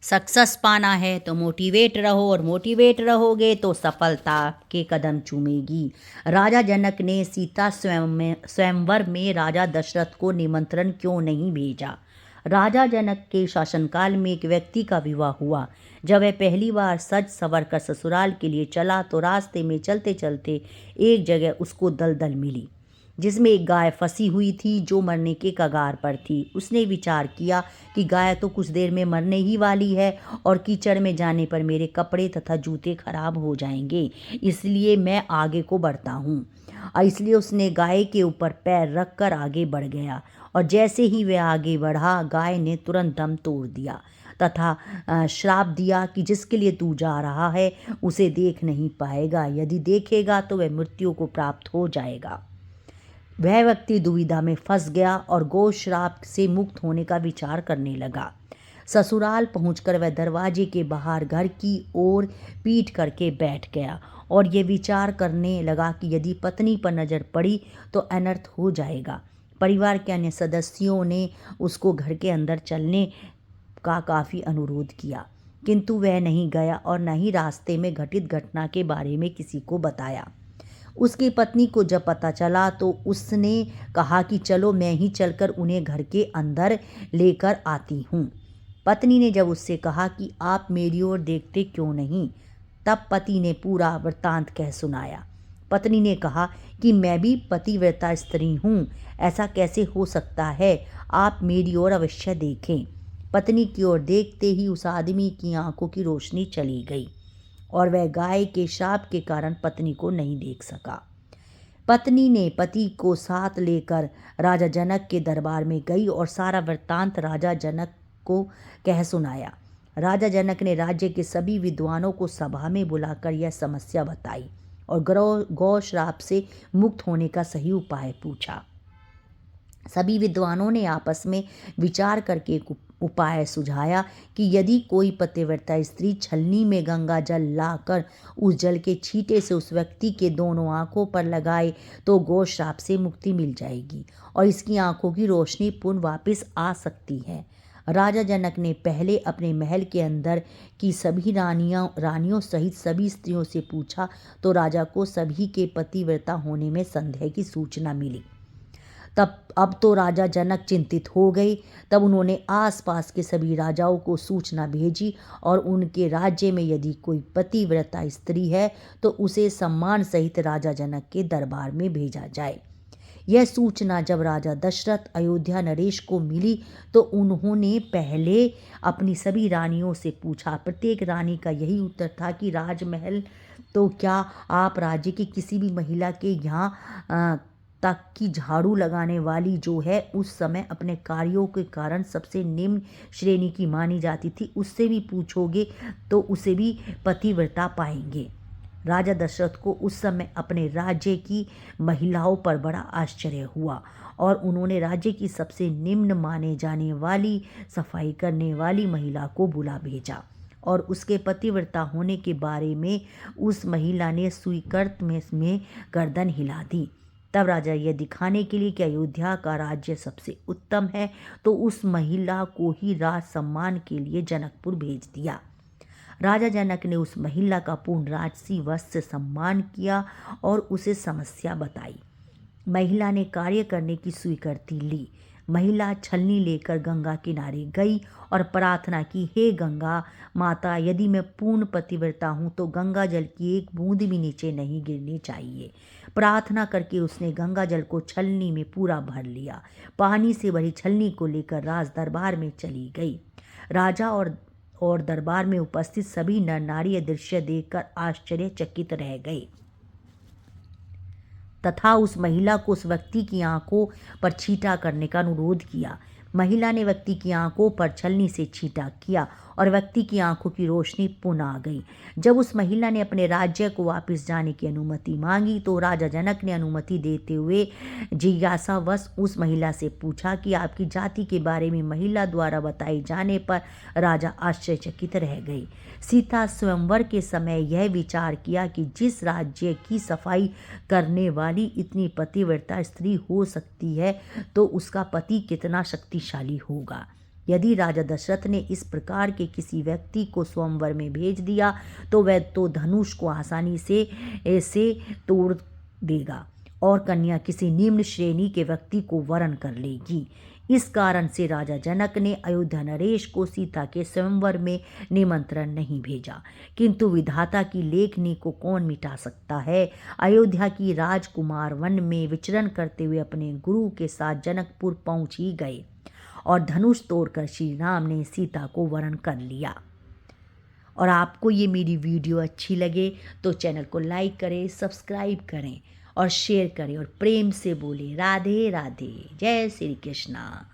Success पाना है तो मोटिवेट रहो, और मोटिवेट रहोगे तो सफलता के कदम चूमेगी। राजा जनक ने सीता स्वयंवर में राजा दशरथ को निमंत्रण क्यों नहीं भेजा? राजा जनक के शासनकाल में एक व्यक्ति का विवाह हुआ। जब वह पहली बार सज संवर कर ससुराल के लिए चला तो रास्ते में चलते चलते एक जगह उसको दलदल मिली, जिसमें एक गाय फंसी हुई थी जो मरने के कगार पर थी। उसने विचार किया कि गाय तो कुछ देर में मरने ही वाली है और कीचड़ में जाने पर मेरे कपड़े तथा जूते खराब हो जाएंगे, इसलिए मैं आगे को बढ़ता हूँ। इसलिए उसने गाय के ऊपर पैर रख कर आगे बढ़ गया, और जैसे ही वह आगे बढ़ा गाय ने तुरंत दम तोड़ दिया तथा श्राप दिया कि जिसके लिए तू जा रहा है उसे देख नहीं पाएगा, यदि देखेगा तो वह मृत्यु को प्राप्त हो जाएगा। वह व्यक्ति दुविधा में फंस गया और गो श्राप से मुक्त होने का विचार करने लगा। ससुराल पहुंचकर वह दरवाजे के बाहर घर की ओर पीठ करके बैठ गया और ये विचार करने लगा कि यदि पत्नी पर नज़र पड़ी तो अनर्थ हो जाएगा। परिवार के अन्य सदस्यों ने उसको घर के अंदर चलने का काफ़ी अनुरोध किया, किंतु वह नहीं गया और न ही रास्ते में घटित घटना के बारे में किसी को बताया। उसकी पत्नी को जब पता चला तो उसने कहा कि चलो मैं ही चलकर उन्हें घर के अंदर लेकर आती हूँ। पत्नी ने जब उससे कहा कि आप मेरी ओर देखते क्यों नहीं, तब पति ने पूरा वृत्तांत कह सुनाया। पत्नी ने कहा कि मैं भी पतिव्रता स्त्री हूँ, ऐसा कैसे हो सकता है, आप मेरी ओर अवश्य देखें। पत्नी की ओर देखते ही उस आदमी की आंखों की रोशनी चली गई और वह गाय के शाप के कारण पत्नी को नहीं देख सका। पत्नी ने पति को साथ लेकर राजा जनक के दरबार में गई और सारा वृत्तांत राजा जनक को कह सुनाया। राजा जनक ने राज्य के सभी विद्वानों को सभा में बुलाकर यह समस्या बताई और गौ श्राप से मुक्त होने का सही उपाय पूछा। सभी विद्वानों ने आपस में विचार करके एक उपाय सुझाया कि यदि कोई पतिव्रता स्त्री छलनी में गंगा जल लाकर उस जल के छींटे से उस व्यक्ति के दोनों आंखों पर लगाए तो गौ श्राप से मुक्ति मिल जाएगी और इसकी आंखों की रोशनी पुनः वापस आ सकती है। राजा जनक ने पहले अपने महल के अंदर की सभी रानियों सहित सभी स्त्रियों से पूछा तो राजा को सभी के पतिव्रता होने में संदेह की सूचना मिली। अब तो राजा जनक चिंतित हो गए। तब उन्होंने आसपास के सभी राजाओं को सूचना भेजी और उनके राज्य में यदि कोई पतिव्रता स्त्री है तो उसे सम्मान सहित राजा जनक के दरबार में भेजा जाए। यह सूचना जब राजा दशरथ अयोध्या नरेश को मिली तो उन्होंने पहले अपनी सभी रानियों से पूछा। प्रत्येक रानी का यही उत्तर था कि राजमहल तो क्या, आप राज्य की किसी भी महिला के यहाँ तक की झाड़ू लगाने वाली जो है उस समय अपने कार्यों के कारण सबसे निम्न श्रेणी की मानी जाती थी, उससे भी पूछोगे तो उसे भी पतिव्रता पाएंगे। राजा दशरथ को उस समय अपने राज्य की महिलाओं पर बड़ा आश्चर्य हुआ और उन्होंने राज्य की सबसे निम्न माने जाने वाली सफाई करने वाली महिला को बुला भेजा और उसके पतिव्रता होने के बारे में उस महिला ने स्वीकृत में गर्दन हिला दी। तब राजा यह दिखाने के लिए कि अयोध्या का राज्य सबसे उत्तम है तो उस महिला को ही राज सम्मान के लिए जनकपुर भेज दिया। राजा जनक ने उस महिला का पूर्ण राजसी वस्त्र से सम्मान किया और उसे समस्या बताई। महिला ने कार्य करने की स्वीकृति ली। महिला छलनी लेकर गंगा किनारे गई और प्रार्थना की, हे गंगा माता, यदि मैं पूर्ण पतिव्रता हूँ तो गंगा जल की एक बूंद भी नीचे नहीं गिरनी चाहिए। प्रार्थना करके उसने गंगा जल को छलनी में पूरा भर लिया। पानी से भरी छलनी को लेकर राज दरबार में चली गई। राजा और दरबार में उपस्थित सभी नर नारी यह दृश्य देखकर आश्चर्यचकित रह गए तथा उस महिला को उस व्यक्ति की आंखों पर छींटा करने का अनुरोध किया। महिला ने व्यक्ति की आंखों पर छलनी से छींटा किया और व्यक्ति की आंखों की रोशनी पुनः आ गई। जब उस महिला ने अपने राज्य को वापस जाने की अनुमति मांगी तो राजा जनक ने अनुमति देते हुए जिज्ञासावश उस महिला से पूछा कि आपकी जाति के बारे में महिला द्वारा बताए जाने पर राजा आश्चर्यचकित रह गए। सीता स्वयंवर के समय यह विचार किया कि जिस राज्य की सफाई करने वाली इतनी पतिव्रता स्त्री हो सकती है तो उसका पति कितना शक्तिशाली होगा। यदि राजा दशरथ ने इस प्रकार के किसी व्यक्ति को स्वयंवर में भेज दिया तो वह तो धनुष को आसानी से ऐसे तोड़ देगा और कन्या किसी निम्न श्रेणी के व्यक्ति को वरण कर लेगी। इस कारण से राजा जनक ने अयोध्या नरेश को सीता के स्वयंवर में निमंत्रण नहीं भेजा। किंतु विधाता की लेखनी को कौन मिटा सकता है। अयोध्या की राजकुमार वन में विचरण करते हुए अपने गुरु के साथ जनकपुर पहुंच ही गए और धनुष तोड़कर श्री राम ने सीता को वरण कर लिया। और आपको ये मेरी वीडियो अच्छी लगे तो चैनल को लाइक करें, सब्सक्राइब करें और शेयर करें और प्रेम से बोले राधे राधे। जय श्री कृष्णा।